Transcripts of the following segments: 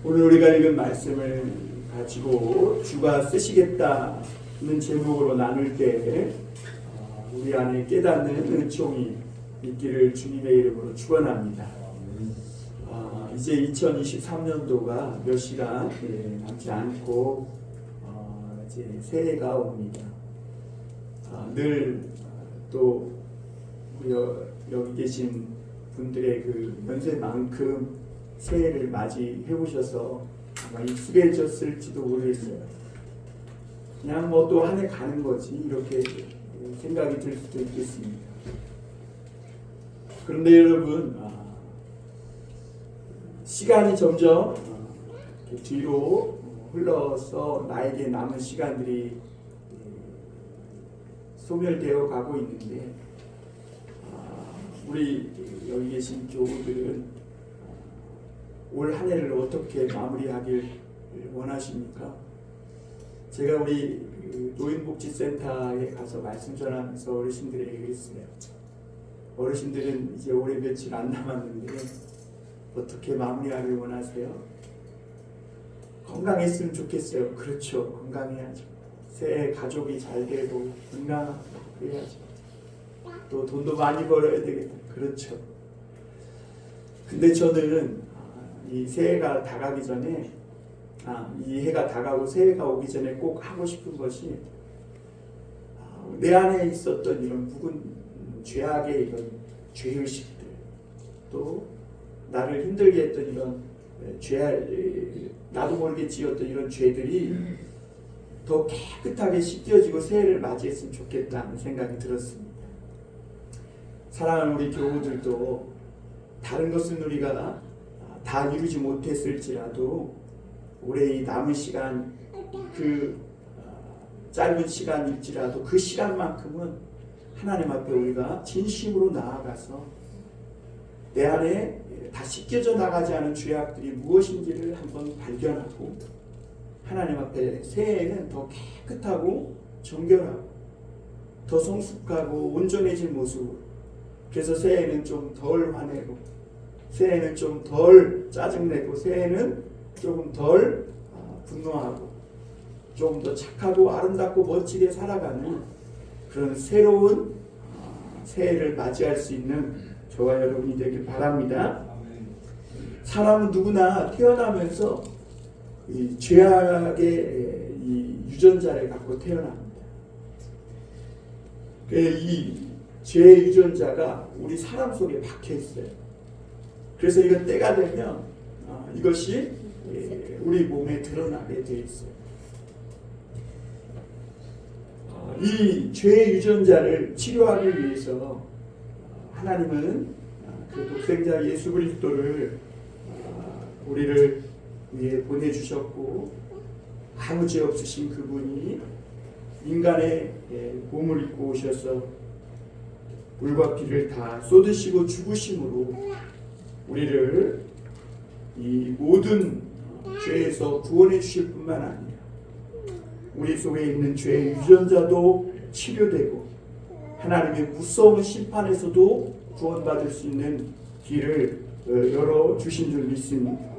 오늘 우리가 읽은 말씀을 가지고 주가 쓰시겠다는 제목으로 나눌 때 우리 안에 깨닫는 은총이 있기를 주님의 이름으로 축원합니다. 이제 2023년도가 몇 시간 남지 않고 이제 새해가 옵니다. 늘 또 여기 계신 분들의 그 연세만큼 새해를 맞이해 오셔서 아마 익숙해졌을지도 모르겠어요. 그냥 뭐 또 한 해 가는 거지 이렇게 생각이 들 수도 있겠습니다. 그런데 여러분, 시간이 점점 뒤로 흘러서 나에게 남은 시간들이 소멸되어 가고 있는데, 우리 여기 계신 교우들은 올 한 해를 어떻게 마무리하길 원하십니까? 제가 우리 노인복지센터에 가서 말씀 전하면서 어르신들에게 그랬어요. 어르신들은 이제 올해 며칠 안 남았는데 어떻게 마무리하길 원하세요? 건강했으면 좋겠어요. 그렇죠. 건강해야죠. 새해 가족이 잘 되고 건강하고 그래야죠. 또 돈도 많이 벌어야 되겠다. 그렇죠. 근데 저는 이 새해가 다가기 전에 이 해가 다가고 새해가 오기 전에 꼭 하고 싶은 것이 내 안에 있었던 이런 묵은 죄악의 이런 죄의식들, 또 나를 힘들게 했던 이런 나도 모르게 지었던 이런 죄들이 더 깨끗하게 씻겨지고 새해를 맞이했으면 좋겠다는 생각이 들었습니다. 사랑하는 우리 교우들도 다른 것은 우리가 다 이루지 못했을지라도 올해 이 남은 시간, 그 짧은 시간일지라도 그 시간만큼은 하나님 앞에 우리가 진심으로 나아가서 내 안에 다 씻겨져 나가지 않은 죄악들이 무엇인지를 한번 발견하고 하나님 앞에 새해에는 더 깨끗하고 정결하고 더 성숙하고 온전해진 모습으로, 그래서 새해에는 좀 덜 화내고 새해에는 좀 덜 짜증내고 새해에는 조금 덜 분노하고 좀 더 착하고 아름답고 멋지게 살아가는 그런 새로운 새해를 맞이할 수 있는 저와 여러분이 되길 바랍니다. 사람은 누구나 태어나면서 이 죄악의 이 유전자를 갖고 태어납니다. 이 죄의 유전자가 우리 사람 속에 박혀 있어요. 그래서 이건 때가 되면 이것이 우리 몸에 드러나게 돼 있어요. 이 죄의 유전자를 치료하기 위해서 하나님은 그 독생자 예수 그리스도를 우리를 위해 보내주셨고, 아무 죄 없으신 그분이 인간의 몸을 입고 오셔서 물과 피를 다 쏟으시고 죽으심으로 우리를 이 모든 죄에서 구원해 주실 뿐만 아니라 우리 속에 있는 죄의 유전자도 치료되고 하나님의 무서운 심판에서도 구원받을 수 있는 길을 열어주신 줄 믿습니다.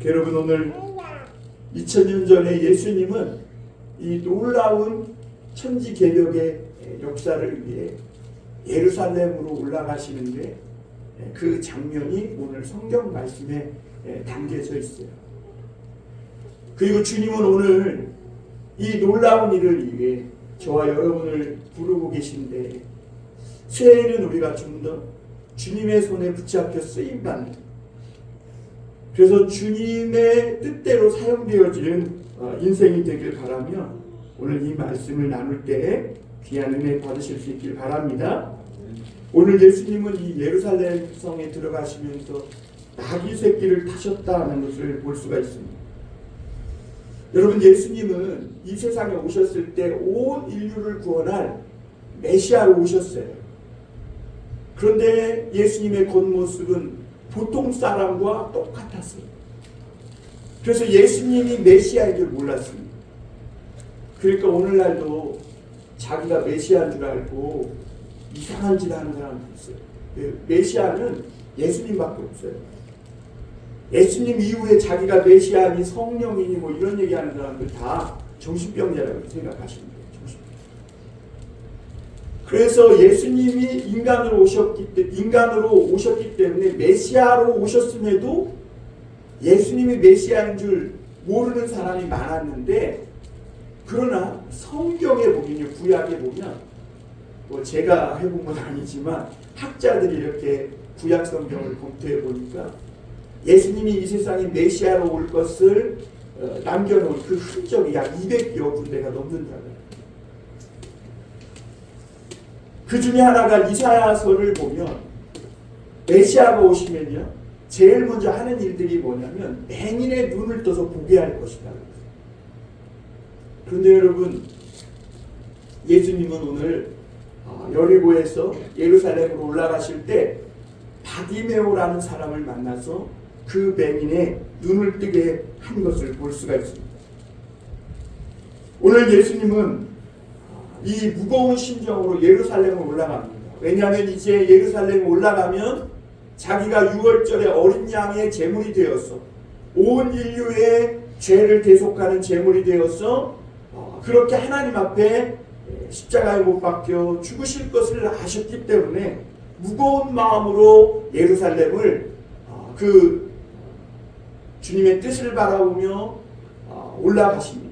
여러분, 오늘 2000년 전에 예수님은 이 놀라운 천지개벽의 역사를 위해 예루살렘으로 올라가시는데 그 장면이 오늘 성경 말씀에 담겨져 있어요. 그리고 주님은 오늘 이 놀라운 일을 위해 저와 여러분을 부르고 계신데, 새해에는 우리가 좀 더 주님의 손에 붙잡혀 쓰임받는, 그래서 주님의 뜻대로 사용되어지는 인생이 되길 바라며 오늘 이 말씀을 나눌 때 귀한 은혜 받으실 수 있길 바랍니다. 오늘 예수님은 이 예루살렘 성에 들어가시면서 나귀 새끼를 타셨다는 것을 볼 수가 있습니다. 여러분, 예수님은 이 세상에 오셨을 때 온 인류를 구원할 메시아로 오셨어요. 그런데 예수님의 겉모습은 보통 사람과 똑같았어요. 그래서 예수님이 메시아인 줄 몰랐습니다. 그러니까 오늘날도 자기가 메시아인 줄 알고 이상한 짓 하는 사람도 있어요. 메시아는 예수님밖에 없어요. 예수님 이후에 자기가 메시아니 성령이니 뭐 이런 얘기하는 사람들 다 정신병자라고 생각하시면 돼요. 정신병자. 그래서 예수님이 인간으로 오셨기 때문에 메시아로 오셨음에도 예수님이 메시아인 줄 모르는 사람이 많았는데, 그러나 성경에 보면요, 구약에 보면 뭐 제가 해본 건 아니지만 학자들이 이렇게 구약 성경을 검토해 보니까 예수님이 이 세상에 메시아로 올 것을 남겨놓은 그 흔적이 약 200여 군데가 넘는다고요. 그 중에 하나가 이사야서를 보면 메시아가 오시면요, 제일 먼저 하는 일들이 뭐냐면 맹인의 눈을 떠서 보게 할 것이다. 그런데 여러분, 예수님은 오늘 여리고에서 예루살렘으로 올라가실 때 바디메오라는 사람을 만나서 그 맹인의 눈을 뜨게 한 것을 볼 수가 있습니다. 오늘 예수님은 이 무거운 심정으로 예루살렘을 올라갑니다. 왜냐하면 이제 예루살렘에 올라가면 자기가 유월절에 어린 양의 제물이 되어서 온 인류의 죄를 대속하는 제물이 되어서 그렇게 하나님 앞에 십자가에 못 박혀 죽으실 것을 아셨기 때문에 무거운 마음으로 예루살렘을 그 주님의 뜻을 바라보며 올라가십니다.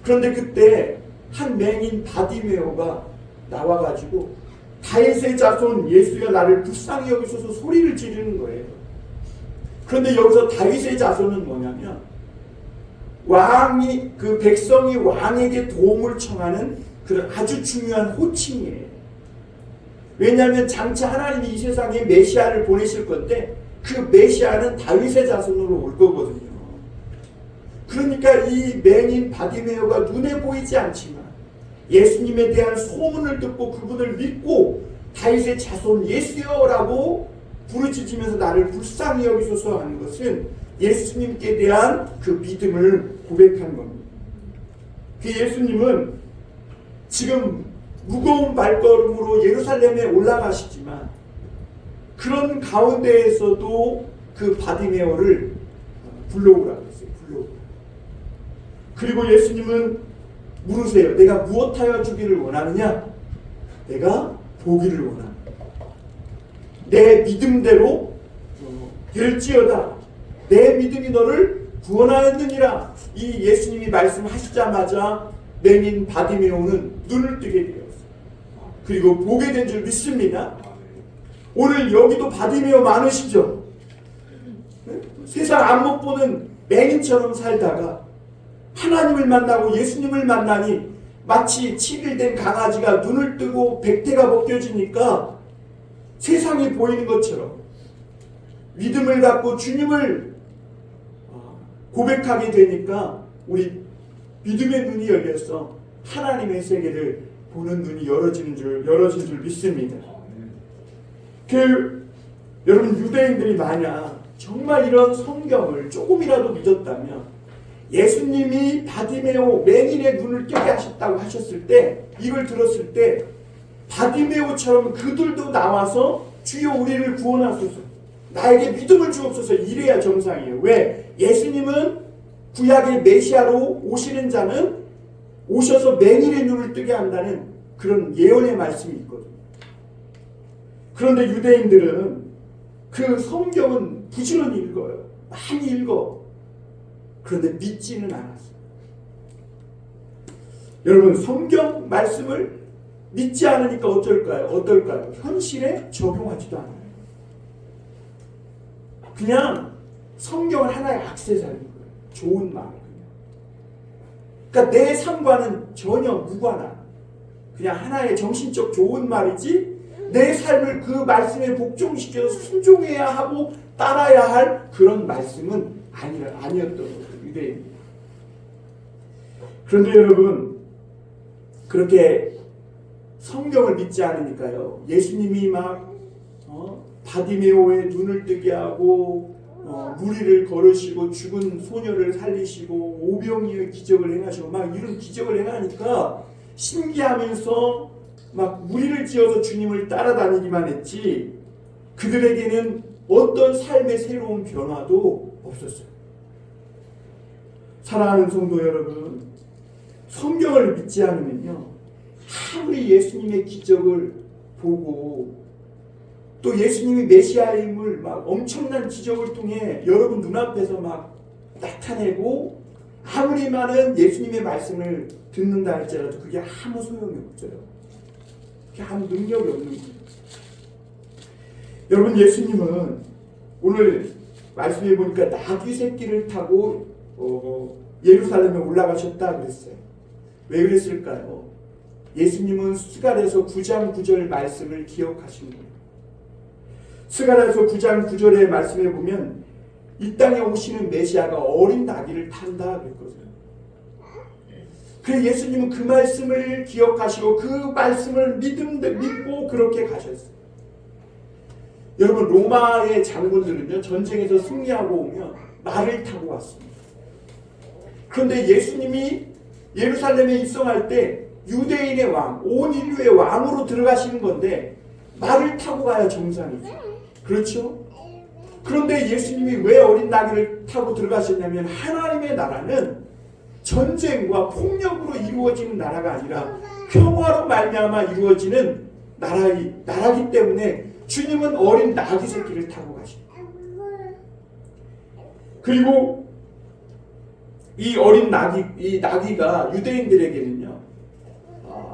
그런데 그때 한 맹인 바디메오가 나와가지고 다윗의 자손 예수여 나를 불쌍히 여기소서 소리를 지르는 거예요. 그런데 여기서 다윗의 자손은 뭐냐면 왕이, 그 백성이 왕에게 도움을 청하는 그런 아주 중요한 호칭이에요. 왜냐하면 장차 하나님이 이 세상에 메시아를 보내실 건데 그 메시아는 다윗의 자손으로 올 거거든요. 그러니까 이 맹인 바디메오가 눈에 보이지 않지만 예수님에 대한 소문을 듣고 그분을 믿고 다윗의 자손 예수여라고 부르짖으면서 나를 불쌍히 여기소서 하는 것은 예수님께 대한 그 믿음을 고백한 겁니다. 그 예수님은 지금 무거운 발걸음으로 예루살렘에 올라가시지만 그런 가운데에서도 그 바디메오를 불러오라고 했어요. 불러오라. 그리고 예수님은 물으세요. 내가 무엇하여 주기를 원하느냐? 내가 보기를 원한다. 내 믿음대로 될지어다. 내 믿음이 너를 구원하였느니라. 이 예수님이 말씀하시자마자 맹인 바디메오는 눈을 뜨게 되었어요. 그리고 보게 된 줄 믿습니다. 오늘 여기도 바디메오 많으시죠? 세상 안 못 보는 맹인처럼 살다가 하나님을 만나고 예수님을 만나니 마치 7일 된 강아지가 눈을 뜨고 백태가 벗겨지니까 세상이 보이는 것처럼 믿음을 갖고 주님을 고백하게 되니까 우리 믿음의 눈이 열려서 하나님의 세계를 보는 눈이 열어진 줄 믿습니다. 여러분, 유대인들이 만약 정말 이런 성경을 조금이라도 믿었다면 예수님이 바디메오 맹인의 눈을 뜨게 하셨다고 하셨을 때, 이걸 들었을 때 바디메오처럼 그들도 나와서 주여 우리를 구원하소서, 나에게 믿음을 주옵소서, 이래야 정상이에요. 왜? 예수님은 구약의 메시아로 오시는 자는 오셔서 맹인의 눈을 뜨게 한다는 그런 예언의 말씀이 있거든요. 그런데 유대인들은 그 성경은 부지런히 읽어요. 많이 읽어. 그런데 믿지는 않았어요. 여러분, 성경 말씀을 믿지 않으니까 어떨까요? 현실에 적용하지도 않아요. 그냥 성경을 하나의 액세서리인 거예요. 좋은 말. 그러니까 내 삶과는 전혀 무관한 그냥 하나의 정신적 좋은 말이지 내 삶을 그 말씀에 복종시켜서 순종해야 하고 따라야 할 그런 말씀은 아니었던 거예요. 유대인. 그런데 여러분, 그렇게 성경을 믿지 않으니까요, 예수님이 막 바디메오의 눈을 뜨게 하고 무리를 걸으시고 죽은 소녀를 살리시고 오병이의 기적을 행하시고 막 이런 기적을 행하니까 신기하면서 막 무리를 지어서 주님을 따라다니기만 했지 그들에게는 어떤 삶의 새로운 변화도 없었어요. 사랑하는 성도 여러분, 성경을 믿지 않으면요, 아무리 예수님의 기적을 보고 또 예수님이 메시아임을 막 엄청난 기적을 통해 여러분 눈앞에서 막 나타내고 아무리 많은 예수님의 말씀을 듣는다 할지라도 그게 아무 소용이 없어요. 그게 아무 능력이 없는 거예요. 여러분, 예수님은 오늘 말씀해 보니까 나귀 새끼를 타고 예루살렘에 올라가셨다 그랬어요. 왜 그랬을까요? 예수님은 스가랴서 9장 9절 말씀을 기억하신 거예요. 스가랴서 9장 9절의 말씀에 보면 이 땅에 오시는 메시아가 어린 나귀를 탄다 그랬거든요. 그래서 예수님은 그 말씀을 기억하시고 그 말씀을 믿고 그렇게 가셨어요. 여러분, 로마의 장군들은요, 전쟁에서 승리하고 오면 말을 타고 왔습니다. 그런데 예수님이 예루살렘에 입성할 때 유대인의 왕, 온 인류의 왕으로 들어가시는 건데 말을 타고 가야 정상이죠. 그렇죠? 그런데 예수님이 왜 어린 나귀를 타고 들어가셨냐면 하나님의 나라는 전쟁과 폭력으로 이루어지는 나라가 아니라 평화로 말미암아 이루어지는 나라기 때문에 주님은 어린 나귀 새끼를 타고 가십니다. 그리고 이 어린 이 나귀가 유대인들에게는요,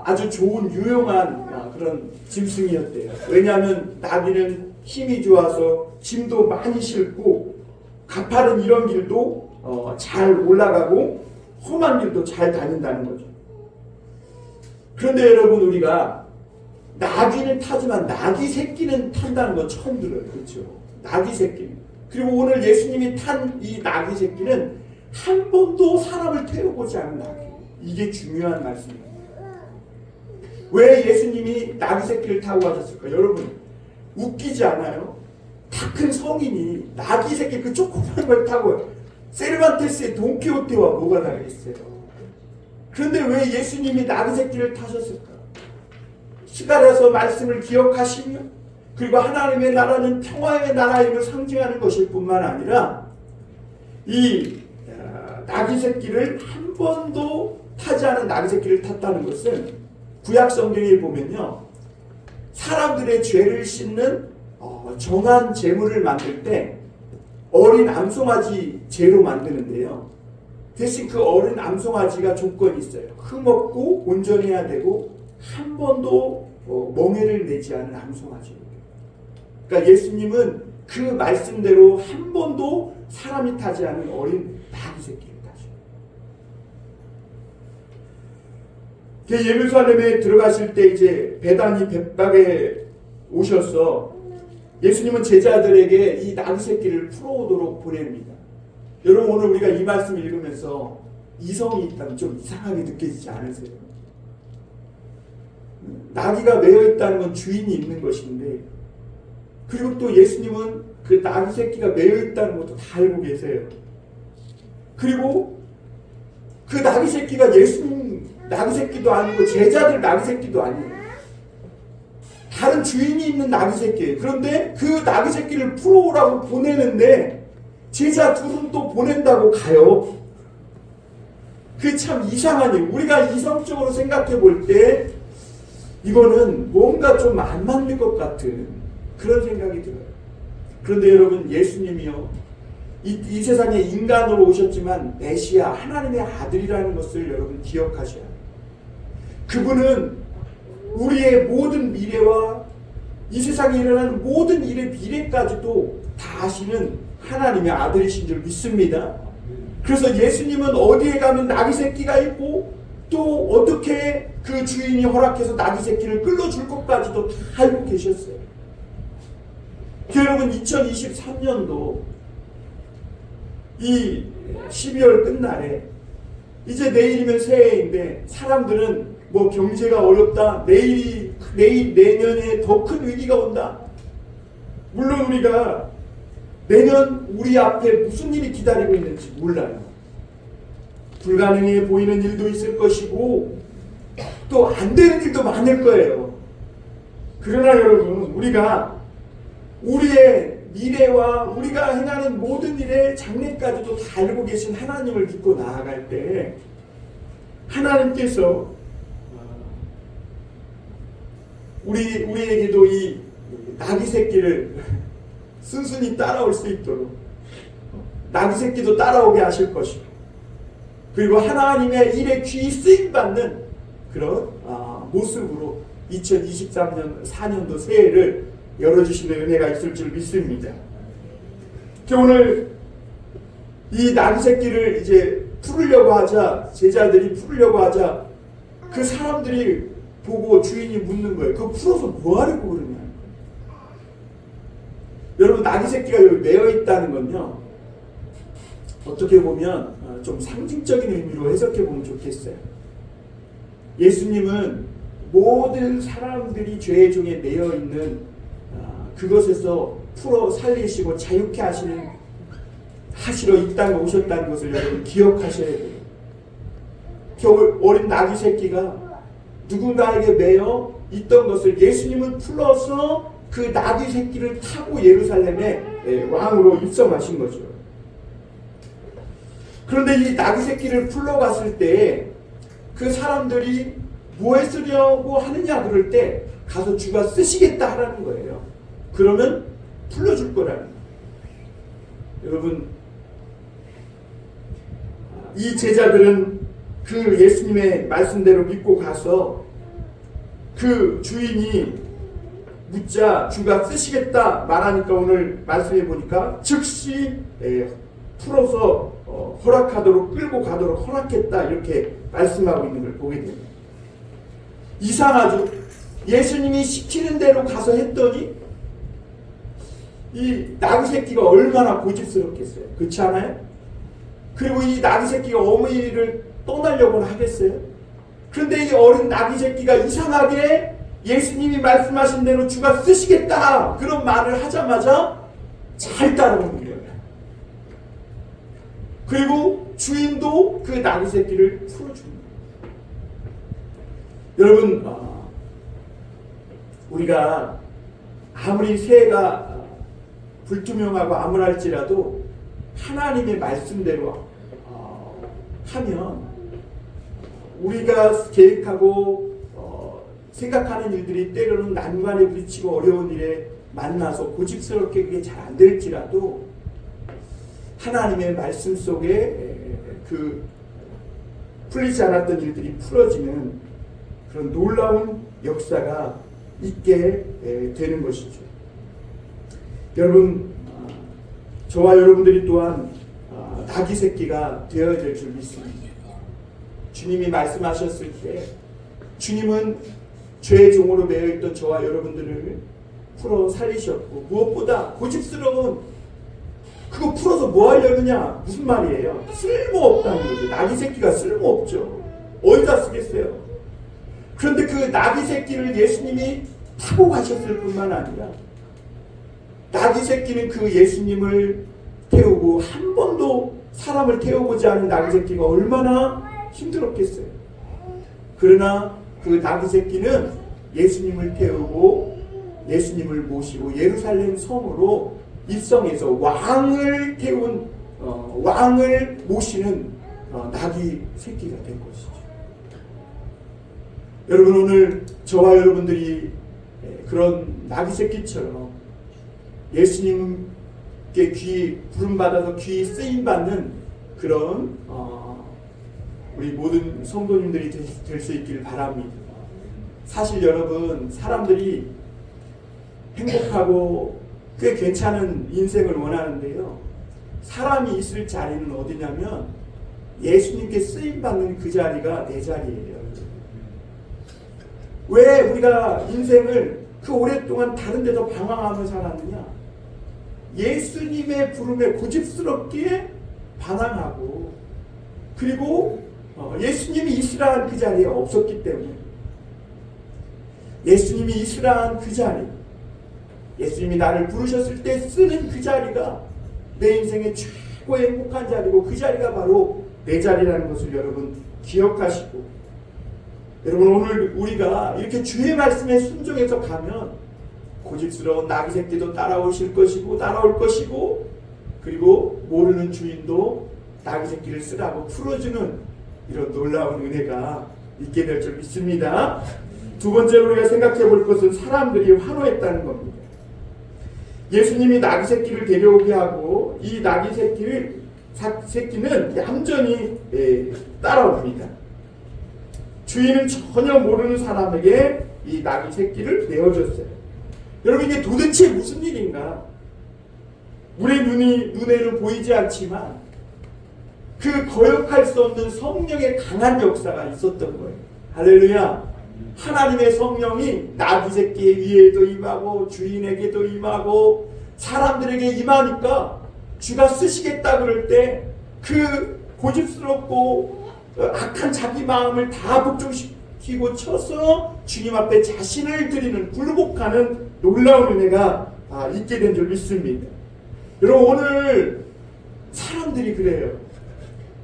아주 좋은 유용한 그런 짐승이었대요. 왜냐하면 나귀는 힘이 좋아서 짐도 많이 싣고 가파른 이런 길도 잘 올라가고 험한 길도 잘 다닌다는 거죠. 그런데 여러분, 우리가 나귀는 타지만 나귀 새끼는 탄다는 건 처음 들어요. 그렇죠? 나귀 새끼. 그리고 오늘 예수님이 탄 이 나귀 새끼는 한 번도 사람을 태워보지 않은 나귀. 이게 중요한 말씀입니다. 왜 예수님이 나귀 새끼를 타고 가셨을까? 여러분, 웃기지 않아요? 다 큰 성인이 나귀 새끼 그 조그만 걸 타고 세르반테스의 돈키호테와 뭐가 다르겠어요? 그런데 왜 예수님이 나귀 새끼를 타셨을까? 스가랴서 말씀을 기억하시며 그리고 하나님의 나라는 평화의 나라임을 상징하는 것일 뿐만 아니라 이 나귀 새끼를 한 번도 타지 않은 나귀 새끼를 탔다는 것은 구약 성경에 보면요, 사람들의 죄를 씻는 정한 제물을 만들 때 어린 암송아지 제로 만드는데요, 대신 그 어린 암송아지가 조건이 있어요. 흠없고 온전해야 되고 한 번도 멍에를 내지 않은 암송아지입니다. 그러니까 예수님은 그 말씀대로 한 번도 사람이 타지 않은 어린 나귀 새끼를 타십니다. 예루살렘에 들어가실 때 이제 베다니 벳박에 오셔서 예수님은 제자들에게 이 나귀 새끼를 풀어오도록 보냅니다. 여러분, 오늘 우리가 이 말씀을 읽으면서 이성이 있다면 좀 이상하게 느껴지지 않으세요? 나귀가 매여 있다는 건 주인이 있는 것인데, 그리고 또 예수님은 그 나귀 새끼가 매여 있다는 것도 다 알고 계세요. 그리고 그 나귀 새끼가 예수님 나귀 새끼도 아니고 제자들 나귀 새끼도 아니에요. 다른 주인이 있는 나귀 새끼예요. 그런데 그 나귀 새끼를 풀어오라고 보내는데 제자 둘은 또 보낸다고 가요. 그게 참 이상하니, 우리가 이성적으로 생각해 볼 때 이거는 뭔가 좀 안 맞는 것 같은 그런 생각이 들어요. 그런데 여러분, 예수님이요, 이 세상에 인간으로 오셨지만 메시아 하나님의 아들이라는 것을 여러분 기억하셔야 해요. 그분은 우리의 모든 미래와 이 세상에 일어나는 모든 일의 미래까지도 다 아시는 하나님의 아들이신 줄 믿습니다. 그래서 예수님은 어디에 가면 나귀 새끼가 있고 또 어떻게 그 주인이 허락해서 나귀 새끼를 끌어줄 것까지도 다 알고 계셨어요. 여러분, 2023년도 이 12월 끝날에 이제 내일이면 새해인데 사람들은 뭐 경제가 어렵다, 내년에 더 큰 위기가 온다. 물론 우리가 내년 우리 앞에 무슨 일이 기다리고 있는지 몰라요. 불가능해 보이는 일도 있을 것이고 또 안 되는 일도 많을 거예요. 그러나 여러분, 우리가 우리의 미래와 우리가 행하는 모든 일의 장래까지도 다 알고 계신 하나님을 믿고 나아갈 때 하나님께서 우리에게도 이 나귀 새끼를 순순히 따라올 수 있도록 나귀 새끼도 따라오게 하실 것이고, 그리고 하나님의 일에 귀히 쓰임받는 그런 모습으로 2023년 4년도 새해를 열어주시는 은혜가 있을 줄 믿습니다. 오늘 이 나귀 새끼를 이제 풀으려고 하자, 제자들이 풀으려고 하자 그 사람들이 보고 주인이 묻는 거예요. 그거 풀어서 뭐 하려고 그러냐. 여러분, 나귀 새끼가 여기 매여 있다는 건요, 어떻게 보면 좀 상징적인 의미로 해석해 보면 좋겠어요. 예수님은 모든 사람들이 죄의 종에 매여 있는 그것에서 풀어 살리시고 자유케 하시러 이 땅에 오셨다는 것을 여러분 기억하셔야 돼요. 겨우 어린 나귀 새끼가 누군가에게 매여 있던 것을 예수님은 풀어서 그 나귀 새끼를 타고 예루살렘의 왕으로 입성하신 거죠. 그런데 이 나귀 새끼를 풀러갔을 때 그 사람들이 뭐 쓰려고 하느냐 그럴 때 가서 주가 쓰시겠다 하라는 거예요. 그러면 풀려줄 거라는 거예요. 여러분, 이 제자들은 그 예수님의 말씀대로 믿고 가서 그 주인이 묻자 주가 쓰시겠다 말하니까 오늘 말씀해 보니까 즉시 풀어서 허락하도록 끌고 가도록 허락했다 이렇게 말씀하고 있는 걸 보게 됩니다. 이상하죠? 예수님이 시키는 대로 가서 했더니 이 나귀 새끼가 얼마나 고집스럽겠어요. 그렇지 않아요? 그리고 이 나귀 새끼가 어머니를 떠나려고는 하겠어요? 그런데 이 어린 나귀 새끼가 이상하게 예수님이 말씀하신 대로 주가 쓰시겠다 그런 말을 하자마자 잘 따라오는 거예요. 그리고 주인도 그 나귀 새끼를 풀어줍니다. 여러분, 우리가 아무리 새해가 불투명하고 암울할지라도 하나님의 말씀대로 하면 우리가 계획하고 생각하는 일들이 때로는 난관에 부딪히고 어려운 일에 만나서 고집스럽게 그게 잘 안 될지라도 하나님의 말씀 속에 그 풀리지 않았던 일들이 풀어지는 그런 놀라운 역사가 있게 되는 것이죠. 여러분, 저와 여러분들이 또한 나귀 새끼가 되어야 될 줄 믿습니다. 주님이 말씀하셨을 때 주님은 죄의 종으로 매여있던 저와 여러분들을 풀어 살리셨고, 무엇보다 고집스러운 그거 풀어서 뭐 하려느냐 무슨 말이에요? 쓸모없다는 거죠. 나귀 새끼가 쓸모없죠. 어디다 쓰겠어요? 그런데 그 나귀 새끼를 예수님이 타고 가셨을 뿐만 아니라 나귀 새끼는 그 예수님을 태우고 한 번도 사람을 태워보지 않은 나귀 새끼가 얼마나 힘들었겠어요. 그러나 그 나귀 새끼는 예수님을 태우고 예수님을 모시고 예루살렘 성으로 입성해서 왕을 태운 왕을 모시는 나귀 새끼가 된 것이죠. 여러분, 오늘 저와 여러분들이 그런 나귀 새끼처럼 예수님께 귀 부름받아서 귀 쓰임받는 그런 우리 모든 성도님들이 될 수 있기를 바랍니다. 사실 여러분, 사람들이 행복하고 꽤 괜찮은 인생을 원하는데요, 사람이 있을 자리는 어디냐면 예수님께 쓰임받는 그 자리가 내 자리예요. 왜 우리가 인생을 그 오랫동안 다른 데서 방황하며 살았느냐? 예수님의 부름에 고집스럽게 반항하고, 그리고 예수님이 있으라 한 그 자리에 없었기 때문에, 예수님이 있으라 한 그 자리, 예수님이 나를 부르셨을 때 쓰는 그 자리가 내 인생의 최고의 행복한 자리고, 그 자리가 바로 내 자리라는 것을 여러분 기억하시고, 여러분, 오늘 우리가 이렇게 주의 말씀에 순종해서 가면 고집스러운 나귀 새끼도 따라올 것이고, 그리고 모르는 주인도 나귀 새끼를 쓰라고 풀어주는 이런 놀라운 은혜가 있게 될 줄 믿습니다. 두 번째로 우리가 생각해 볼 것은 사람들이 환호했다는 겁니다. 예수님이 나귀 새끼를 데려오게 하고 이 나귀 새끼는 얌전히 따라옵니다. 주인은 전혀 모르는 사람에게 이 나귀 새끼를 내어줬어요. 여러분, 이게 도대체 무슨 일인가? 우리의 눈에는 보이지 않지만 그 거역할 수 없는 성령의 강한 역사가 있었던 거예요. 할렐루야. 하나님의 성령이 나귀 새끼 위에도 임하고 주인에게도 임하고 사람들에게 임하니까 주가 쓰시겠다 그럴 때 그 고집스럽고 악한 자기 마음을 다 복종시키고 쳐서 주님 앞에 자신을 드리는 굴복하는 놀라운 은혜가 있게 된 줄 믿습니다. 여러분, 오늘 사람들이 그래요.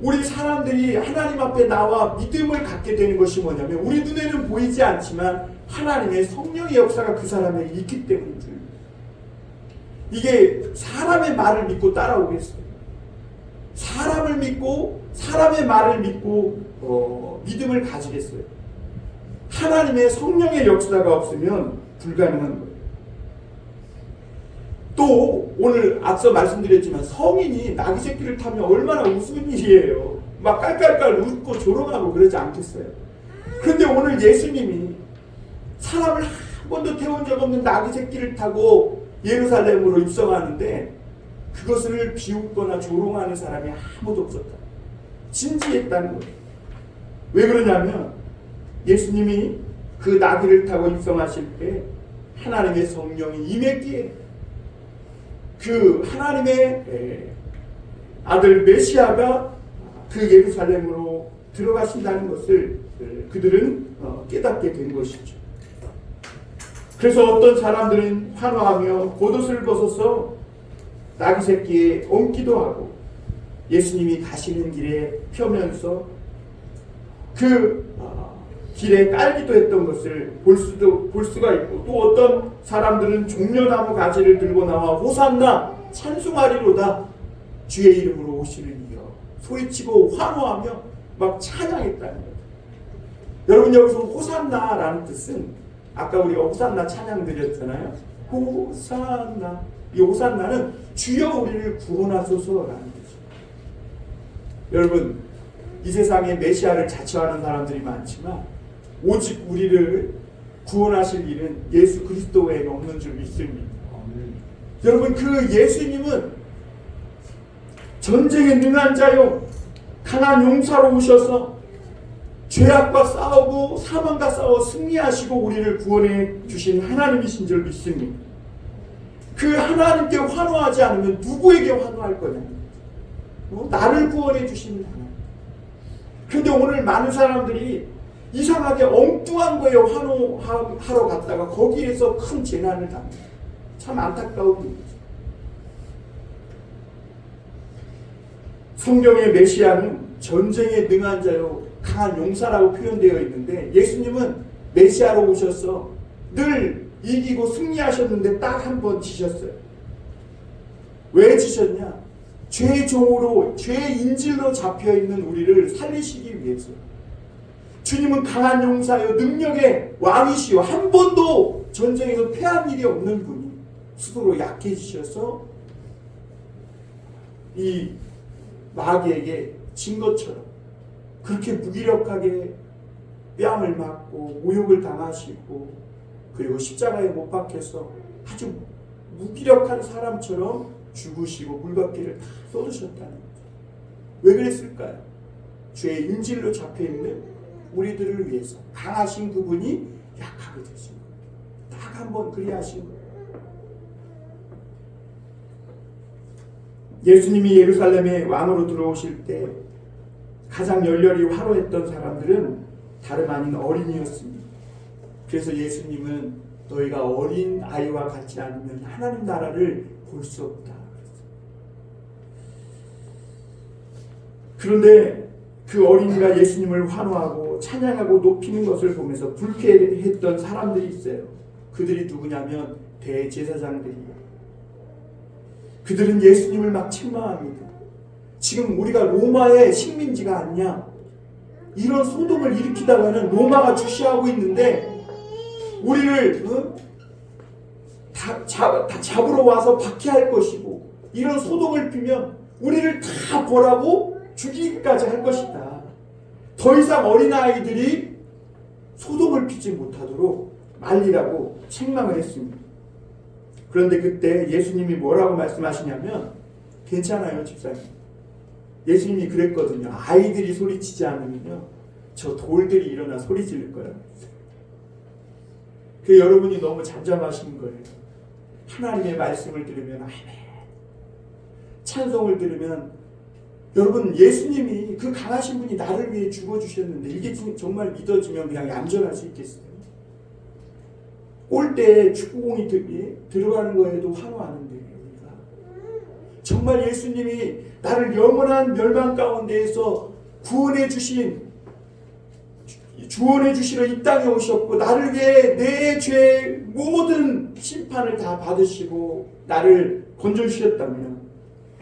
우리 사람들이 하나님 앞에 나와 믿음을 갖게 되는 것이 뭐냐면 우리 눈에는 보이지 않지만 하나님의 성령의 역사가 그 사람에게 있기 때문인 줄. 이게 사람의 말을 믿고 따라오겠어요. 사람을 믿고 사람의 말을 믿고 믿음을 가지겠어요. 하나님의 성령의 역사가 없으면 불가능한 거예요. 또 오늘 앞서 말씀드렸지만 성인이 나귀 새끼를 타면 얼마나 우스운 일이에요. 막 깔깔깔 웃고 조롱하고 그러지 않겠어요. 그런데 오늘 예수님이 사람을 한 번도 태운 적 없는 나귀 새끼를 타고 예루살렘으로 입성하는데 그것을 비웃거나 조롱하는 사람이 아무도 없었다. 진지했다는 거예요. 왜 그러냐면 예수님이 그 나귀를 타고 입성하실 때 하나님의 성령이 임했기에 그 하나님의 아들 메시아가 그 예루살렘으로 들어가신다는 것을 그들은 깨닫게 된 것이죠. 그래서 어떤 사람들은 환호하며 겉옷을 벗어서 나귀 새끼에 얹기도 하고 예수님이 가시는 길에 펴면서 그 길에 깔기도 했던 것을 볼 수가 있고, 또 어떤 사람들은 종려나무 가지를 들고 나와 호산나 찬송하리로다 주의 이름으로 오시는 이여 소리치고 환호하며 막 찬양했다는 거예요. 여러분, 여기서 호산나라는 뜻은 아까 우리가 호산나 찬양 드렸잖아요. 호산나, 이 호산나는 주여 우리를 구원하소서라는 뜻이에요. 여러분, 이 세상에 메시아를 자처하는 사람들이 많지만 오직 우리를 구원하실 일은 예수 그리스도 외에 없는 줄 믿습니다. 여러분, 그 예수님은 전쟁에 능한 자요 강한 용사로 오셔서 죄악과 싸우고 사망과 싸워 승리하시고 우리를 구원해 주신 하나님이신 줄 믿습니다. 그 하나님께 환호하지 않으면 누구에게 환호할 거냐? 나를 구원해 주시는 하나님. 그런데 오늘 많은 사람들이 이상하게 엉뚱한 거에 환호하러 갔다가 거기에서 큰 재난을 당합니다. 참 안타까운 일이죠. 성경의 메시아는 전쟁에 능한 자요 강한 용사라고 표현되어 있는데 예수님은 메시아로 오셔서 늘 이기고 승리하셨는데 딱 한 번 지셨어요. 왜 지셨냐? 죄의 종으로 죄의 인질로 잡혀있는 우리를 살리시기 위해서. 주님은 강한 용사요 능력의 왕이시요 한 번도 전쟁에서 패한 일이 없는 분이 스스로 약해지셔서 이 마귀에게 진 것처럼 그렇게 무기력하게 뺨을 맞고 모욕을 당하시고 그리고 십자가에 못 박혀서 아주 무기력한 사람처럼 죽으시고 물밖에를 다 쏟으셨다는 거죠. 왜 그랬을까요? 죄의 인질로 잡혀있는 우리들을 위해서 강하신 그분이 약하게 되신 거예요. 딱 한 번 그리하신 거예요. 예수님이 예루살렘에 왕으로 들어오실 때 가장 열렬히 환호했던 사람들은 다름 아닌 어린이였습니다. 그래서 예수님은 너희가 어린 아이와 같지 않으면 하나님 나라를 볼 수 없다. 그런데 그 어린이가 예수님을 환호하고 찬양하고 높이는 것을 보면서 불쾌했던 사람들이 있어요. 그들이 누구냐면 대제사장들이 그들은 예수님을 막 책망합니다. 지금 우리가 로마의 식민지가 아니냐, 이런 소동을 일으키다가는 로마가 주시하고 있는데 우리를 다 잡으러 와서 박해할 것이고, 이런 소동을 피면 우리를 다 벌하고 죽이기까지 할 것이다. 더 이상 어린아이들이 소동을 피지 못하도록 말리라고 책망을 했습니다. 그런데 그때 예수님이 뭐라고 말씀하시냐면, 괜찮아요 집사님, 예수님이 그랬거든요. 아이들이 소리치지 않으면요 저 돌들이 일어나 소리 지를 거예요. 그 여러분이 너무 잠잠하신 거예요. 하나님의 말씀을 들으면 아멘, 찬송을 들으면, 여러분 예수님이 그 강하신 분이 나를 위해 죽어주셨는데 이게 정말 믿어지면 그냥 얌전할 수 있겠어요? 골대에 축구공이 들어가는 거에도 환호하는데, 우리가 정말 예수님이 나를 영원한 멸망 가운데에서 구원해 주시러 이 땅에 오셨고, 나를 위해 내 죄의 모든 심판을 다 받으시고 나를 건져주셨다면,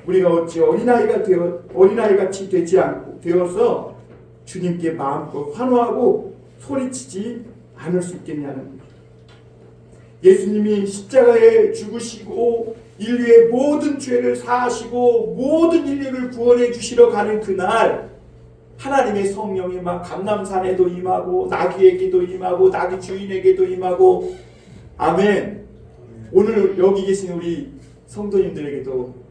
우리가 어찌 어린아이같이 되지 않고 되어서 주님께 마음껏 환호하고 소리치지 않을 수 있겠냐는 거예요. 예수님이 십자가에 죽으시고 인류의 모든 죄를 사하시고 모든 인류를 구원해 주시러 가는 그날, 하나님의 성령이 막 감람산에도 임하고 나귀에게도 임하고 나귀 주인에게도 임하고, 아멘. 오늘 여기 계신 우리 성도님들에게도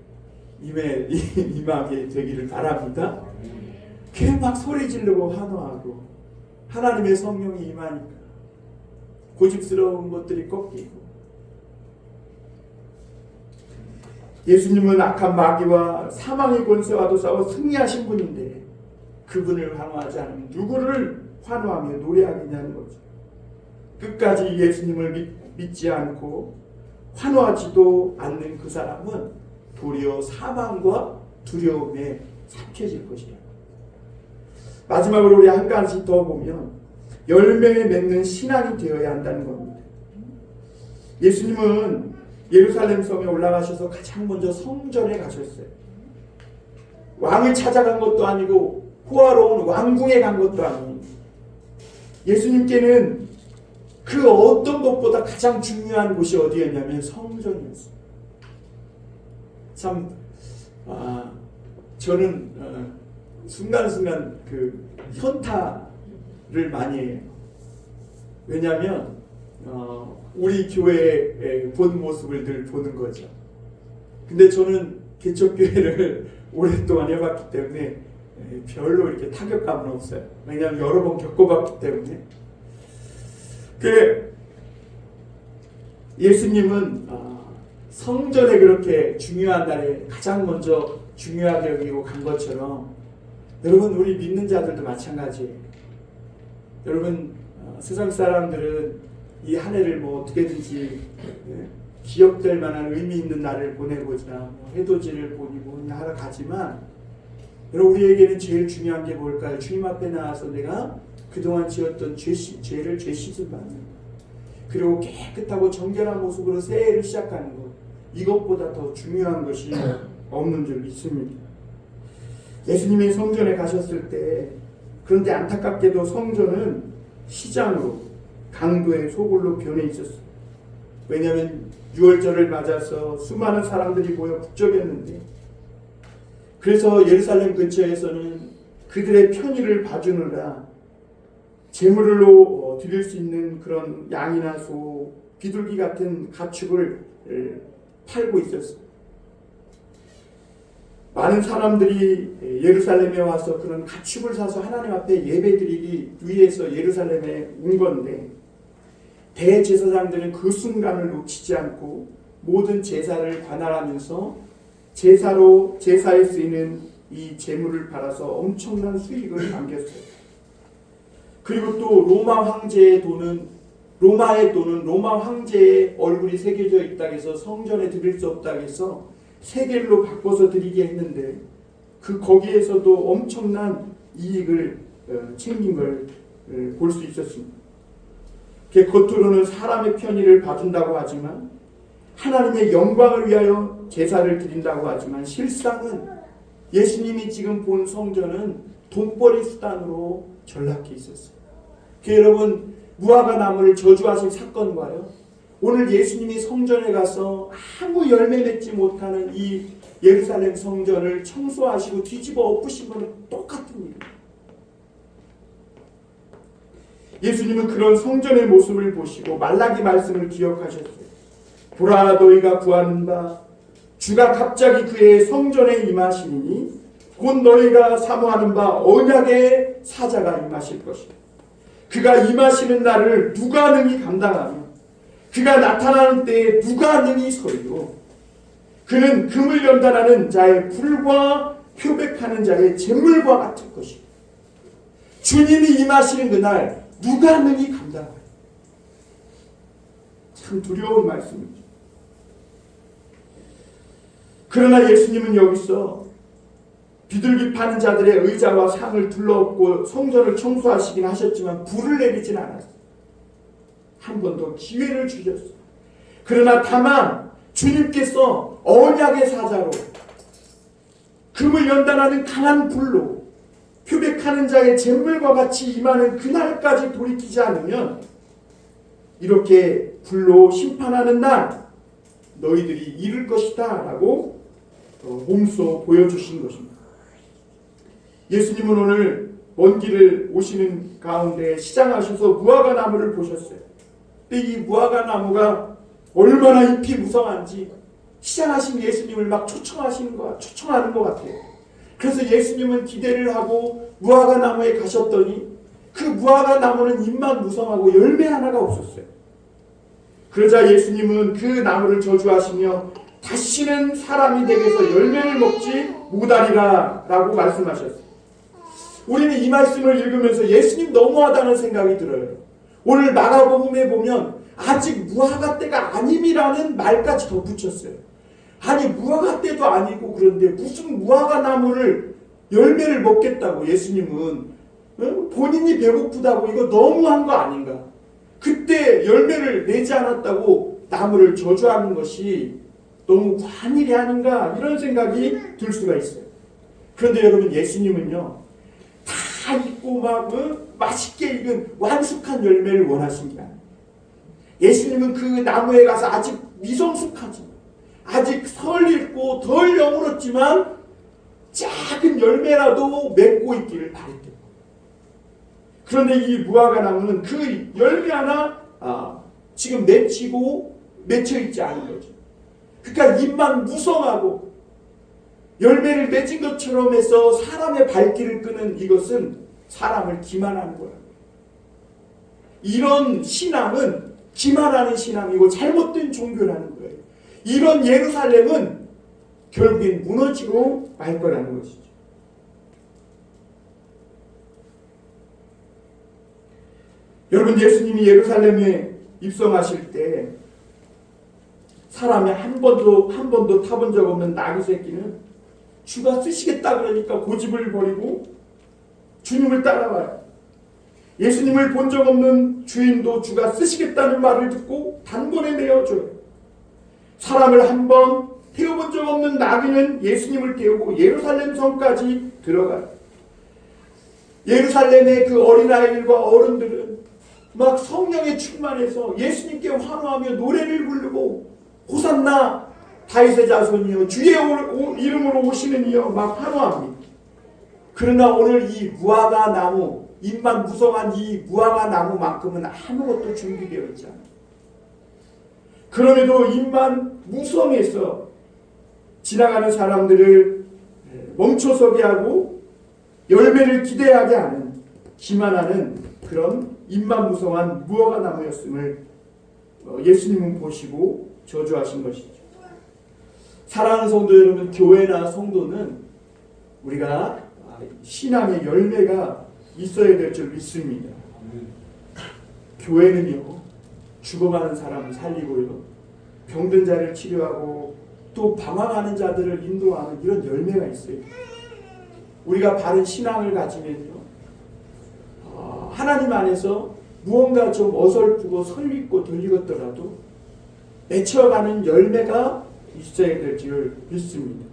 임하게 되기를 바랍니다. 그냥 막 소리 지르고 환호하고 하나님의 성령이 임하니까 고집스러운 것들이 꺾이고, 예수님은 악한 마귀와 사망의 권세와도 싸워 승리하신 분인데 그분을 환호하지 않으면 누구를 환호하며 노래하겠냐는 거죠. 끝까지 예수님을 믿지 않고 환호하지도 않는 그 사람은 도리어 사망과 두려움에 삼켜질 것이다. 마지막으로 우리 한 가지 더 보면 열매를 맺는 신앙이 되어야 한다는 겁니다. 예수님은 예루살렘 성에 올라가셔서 가장 먼저 성전에 가셨어요. 왕을 찾아간 것도 아니고 호화로운 왕궁에 간 것도 아니고, 예수님께는 그 어떤 것보다 가장 중요한 곳이 어디였냐면 성전이었어요. 참 저는 순간순간 그 현타를 많이 해요. 왜냐하면 우리 교회의 본 모습을 늘 보는 거죠. 근데 저는 개척교회를 오랫동안 해봤기 때문에 별로 이렇게 타격감은 없어요. 왜냐하면 여러 번 겪어봤기 때문에. 예수님은 성전에 그렇게 중요한 날에 가장 먼저 중요하게 여기고 간 것처럼, 여러분 우리 믿는 자들도 마찬가지예요. 여러분 세상 사람들은 이 한 해를 뭐 어떻게든지 기억될 만한 의미 있는 날을 보내고자 해돋이를 보내고 하러 가지만, 여러분 우리에게는 제일 중요한 게 뭘까요? 주님 앞에 나와서 내가 그동안 지었던 죄를 죄 씻음 받는 것, 그리고 깨끗하고 정결한 모습으로 새해를 시작하는 것, 이것보다 더 중요한 것이 없는 줄 믿습니다. 예수님이 성전에 가셨을 때, 그런데 안타깝게도 성전은 시장으로, 강도의 소굴로 변해 있었어요. 왜냐하면 6월절을 맞아서 수많은 사람들이 모여 북적였는데, 그래서 예루살렘 근처에서는 그들의 편의를 봐주느라 제물로 드릴 수 있는 그런 양이나 소, 비둘기 같은 가축을 팔고 있었어요. 많은 사람들이 예루살렘에 와서 그런 가축을 사서 하나님 앞에 예배드리기 위해서 예루살렘에 온 건데, 대제사장들은 그 순간을 놓치지 않고 모든 제사를 관할하면서 제사에 쓰이는 이 제물을 팔아서 엄청난 수익을 남겼어요. 그리고 또 로마의 돈은 로마 황제의 얼굴이 새겨져 있다고 해서 성전에 드릴 수 없다고 해서 세겔로 바꿔서 드리게 했는데, 거기에서도 엄청난 이익을 챙긴 걸 볼 수 있었습니다. 겉으로는 사람의 편의를 봐준다고 하지만 하나님의 영광을 위하여 제사를 드린다고 하지만 실상은 예수님이 지금 본 성전은 돈벌이 수단으로 전락해 있었어요. 여러분, 무화과 나무를 저주하신 사건과요, 오늘 예수님이 성전에 가서 아무 열매 맺지 못하는 이 예루살렘 성전을 청소하시고 뒤집어 엎으신 것은 똑같은 일이에요. 예수님은 그런 성전의 모습을 보시고 말라기 말씀을 기억하셨어요. 보라, 너희가 구하는 바 주가 갑자기 그의 성전에 임하시니 곧 너희가 사모하는 바 언약의 사자가 임하실 것이다. 그가 임하시는 날을 누가 능히 감당하며 그가 나타나는 때에 누가 능히 서리요. 그는 금을 연단하는 자의 불과 표백하는 자의 재물과 같을 것이다. 주님이 임하시는 그날 누가 능히 감당하요. 참 두려운 말씀이죠. 그러나 예수님은 여기서 비둘기 파는 자들의 의자와 상을 둘러엎고 성전을 청소하시긴 하셨지만 불을 내리진 않았어요. 한 번 더 기회를 주셨어요. 그러나 다만 주님께서 언약의 사자로 금을 연단하는 강한 불로 표백하는 자의 재물과 같이 임하는 그날까지 돌이키지 않으면 이렇게 불로 심판하는 날 너희들이 이를 것이다 라고 몸소 보여주신 것입니다. 예수님은 오늘 먼 길을 오시는 가운데 시장하셔서 무화과 나무를 보셨어요. 근데 이 무화과 나무가 얼마나 잎이 무성한지 시장하신 예수님을 막 초청하는 것 같아요. 그래서 예수님은 기대를 하고 무화과 나무에 가셨더니 그 무화과 나무는 잎만 무성하고 열매 하나가 없었어요. 그러자 예수님은 그 나무를 저주하시며 다시는 사람이 댁에서 열매를 먹지 못하리라 라고 말씀하셨어요. 우리는 이 말씀을 읽으면서 예수님 너무하다는 생각이 들어요. 오늘 마가복음에 보면 아직 무화과 때가 아님이라는 말까지 덧붙였어요. 아니, 무화과 때도 아니고 그런데 무슨 무화과 나무를 열매를 먹겠다고 예수님은 본인이 배고프다고 이거 너무한 거 아닌가. 그때 열매를 내지 않았다고 나무를 저주하는 것이 너무 관일이 아닌가 이런 생각이 들 수가 있어요. 그런데 여러분, 예수님은요 다 익고 막 맛있게 익은 완숙한 열매를 원하신 게 아니에요. 예수님은 그 나무에 가서 아직 미성숙하지, 아직 덜 익고 덜 여물었지만 작은 열매라도 맺고 있기를 바랬대요. 그런데 이 무화과 나무는 그 열매 하나 지금 맺혀 있지 않은 거죠. 그러니까 잎만 무성하고 열매를 맺은 것처럼 해서 사람의 발길을 끄는 이것은 사람을 기만하는 거예요. 이런 신앙은 기만하는 신앙이고 잘못된 종교라는 거예요. 이런 예루살렘은 결국엔 무너지고 말 거라는 것이죠. 여러분, 예수님이 예루살렘에 입성하실 때 사람이 한 번도 타본 적 없는 나귀 새끼는 주가 쓰시겠다 그러니까 고집을 버리고 주님을 따라와요. 예수님을 본 적 없는 주인도 주가 쓰시겠다는 말을 듣고 단번에 내어줘요. 사람을 한 번 태워본 적 없는 나귀는 예수님을 태우고 예루살렘 성까지 들어가요. 예루살렘의 그 어린아이들과 어른들은 막 성령에 충만해서 예수님께 환호하며 노래를 부르고 호산나 다윗의 자손이여 주의 이름으로 오시는 이여 막 환호합니다. 그러나 오늘 이 무화과 나무, 잎만 무성한 이 무화과 나무만큼은 아무것도 준비되어 있지 않아요. 그럼에도 잎만 무성해서 지나가는 사람들을 멈춰서게 하고 열매를 기대하게 하는, 기만하는 그런 잎만 무성한 무화과 나무였음을 예수님은 보시고 저주하신 것이죠. 사랑하는 성도 여러분, 교회나 성도는 우리가 신앙의 열매가 있어야 될 줄 믿습니다. 교회는요, 죽어가는 사람을 살리고요, 병든 자를 치료하고 또 방황하는 자들을 인도하는 이런 열매가 있어요. 우리가 바른 신앙을 가지면요, 하나님 안에서 무언가 좀 어설프고 설익고 덜 익었더라도 맺혀가는 열매가 있어야 될 줄 믿습니다.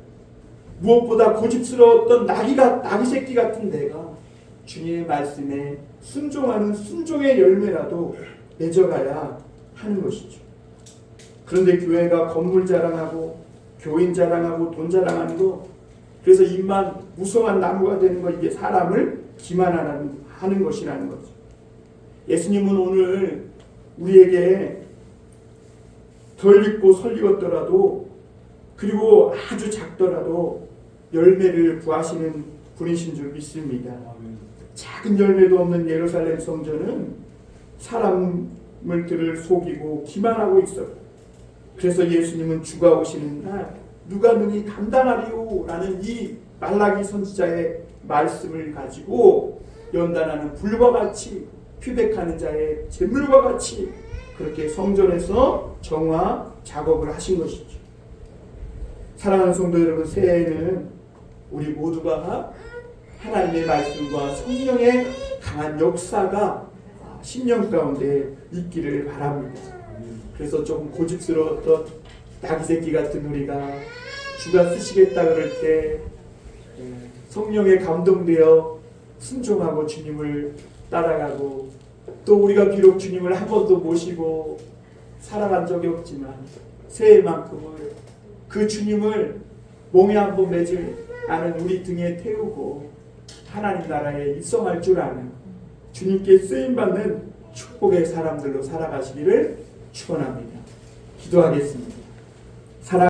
무엇보다 고집스러웠던 나귀 새끼 같은 내가 주님의 말씀에 순종하는 순종의 열매라도 맺어가야 하는 것이죠. 그런데 교회가 건물 자랑하고 교인 자랑하고 돈 자랑하는 거, 그래서 입만 무성한 나무가 되는 거, 이게 사람을 기만하는 것이라는 거죠. 예수님은 오늘 우리에게 덜 익고 설익었더라도, 그리고 아주 작더라도 열매를 부하시는 분이신 줄 믿습니다. 작은 열매도 없는 예루살렘 성전은 사람들을 속이고 기만하고 있어요. 그래서 예수님은 주가 오시는 날 누가 능히 감당하리요? 라는 이 말라기 선지자의 말씀을 가지고 연단하는 불과 같이, 표백하는 자의 재물과 같이 그렇게 성전에서 정화 작업을 하신 것이죠. 사랑하는 성도 여러분, 새해에는 우리 모두가 하나님의 말씀과 성령의 강한 역사가 심령 가운데 있기를 바랍니다. 그래서 조금 고집스러웠던 나귀 새끼 같은 우리가 주가 쓰시겠다 그럴 때 성령에 감동되어 순종하고 주님을 따라가고, 또 우리가 비록 주님을 한 번도 모시고 살아간 적이 없지만 새해만큼은 그 주님을 몸에 한번 매질 않은 우리 등에 태우고 하나님 나라에 입성할 줄 아는, 주님께 쓰임받는 축복의 사람들로 살아가시기를 축원합니다. 기도하겠습니다.